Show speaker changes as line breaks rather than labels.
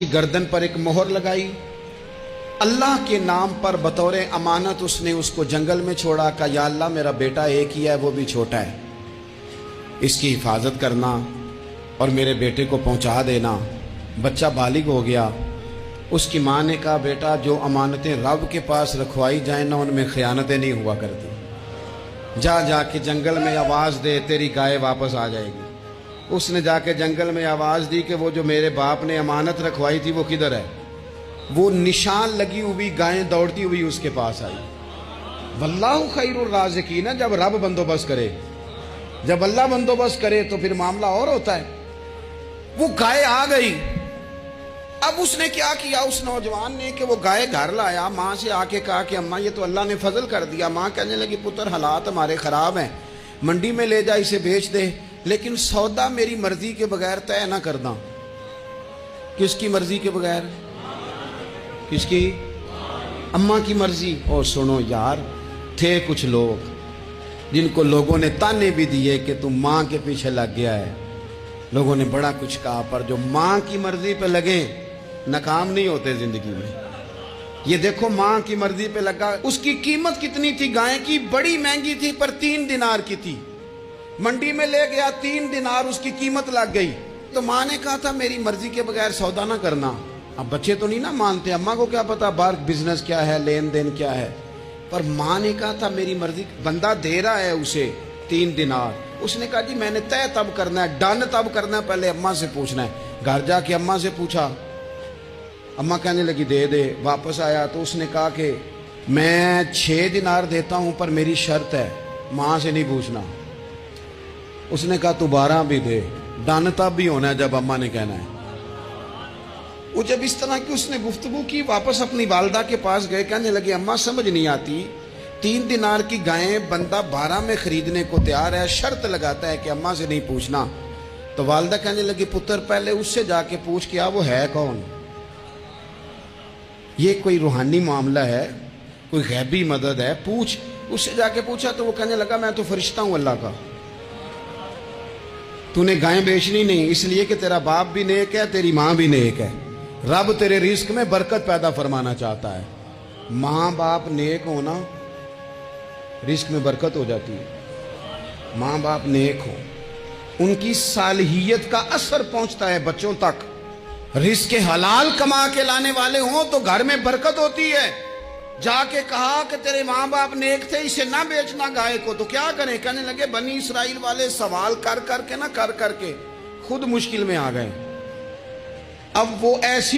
गर्दन पर एक मोहर लगाई, अल्लाह के नाम पर बतौर अमानत उसने उसको जंगल में छोड़ा। कहा या अल्लाह मेरा बेटा एक ही है, वो भी छोटा है, इसकी हिफाजत करना और मेरे बेटे को पहुंचा देना। बच्चा बालिग हो गया। उसकी माँ ने कहा बेटा जो अमानतें रब के पास रखवाई जाए ना उनमें खयानतें नहीं हुआ करती, जा जाके जंगल में आवाज़ दे तेरी गाय वापस आ जाएगी। उसने जाके जंगल में आवाज़ दी कि वो जो मेरे बाप ने अमानत रखवाई थी वो किधर है। वो निशान लगी हुई गायें दौड़ती हुई उसके पास आई। वल्लाहु खैरुर राज़िकीन, जब रब बंदोबस्त करे, जब अल्लाह बंदोबस्त करे तो फिर मामला और होता है। वो गाय आ गई। अब उसने क्या किया उस नौजवान ने कि वो गाय घर लाया, माँ से आके कहा कि अम्मा ये तो अल्लाह ने फजल कर दिया। माँ कहने लगी पुत्र हालात हमारे ख़राब हैं, मंडी में ले जा इसे बेच दे, लेकिन सौदा मेरी मर्जी के बगैर तय ना करना। किसकी मर्जी के बगैर? किसकी? अम्मा की मर्जी। और सुनो यार, थे कुछ लोग जिनको लोगों ने ताने भी दिए कि तू माँ के पीछे लग गया है। लोगों ने बड़ा कुछ कहा, पर जो माँ की मर्जी पे लगे नाकाम नहीं होते जिंदगी में। ये देखो माँ की मर्जी पे लगा। उसकी कीमत कितनी थी गाय की? बड़ी महंगी थी, पर 3 दिनार की थी। मंडी में ले गया, 3 दिनार उसकी कीमत लग गई। तो माँ ने कहा था मेरी मर्जी के बगैर सौदा ना करना। अब बच्चे तो नहीं ना मानते, अम्मा को क्या पता बाहर बिजनेस क्या है, लेन देन क्या है। पर माँ ने कहा था मेरी मर्जी। बंदा दे रहा है उसे 3 दिनार। उसने कहा जी मैंने तय तब करना है, डन तब करना है, पहले अम्मा से पूछना है। घर जाके अम्मा से पूछा, अम्मा कहने लगी दे दे। वापस आया तो उसने कहा कि मैं 6 दिनार देता हूं पर मेरी शर्त है, माँ से नहीं पूछना। उसने कहा तू 12 भी दे, डन तब भी होना है जब अम्मा ने कहना है। वो जब इस तरह की उसने गुफ्तगू की, वापस अपनी वालदा के पास गए। कहने लगे अम्मा समझ नहीं आती, 3 दिनार की गायें बंदा 12 में खरीदने को तैयार है, शर्त लगाता है कि अम्मा से नहीं पूछना। तो वालदा कहने लगी पुत्र पहले उससे जाके पूछ क्या वो है कौन। ये कोई रूहानी मामला है, कोई गैबी मदद है, पूछ। उससे जाके पूछा तो वो कहने लगा मैं तो फरिश्ता हूं अल्लाह का। तूने गायें बेचनी नहीं इसलिए कि तेरा बाप भी नेक है, तेरी माँ भी नेक है। रब तेरे रिस्क में बरकत पैदा फरमाना चाहता है। माँ बाप नेक होना, रिस्क में बरकत हो जाती है। माँ बाप नेक हो, उनकी सालहियत का असर पहुंचता है बच्चों तक। रिस्क हलाल कमा के लाने वाले हों तो घर में बरकत होती है। जाके कहा कि तेरे माँ बाप नेक थे, इसे ना बेचना गाय को। तो क्या करें? कहने लगे बनी इसराइल वाले सवाल कर करके ना कर करके खुद मुश्किल में आ गए। अब वो ऐसी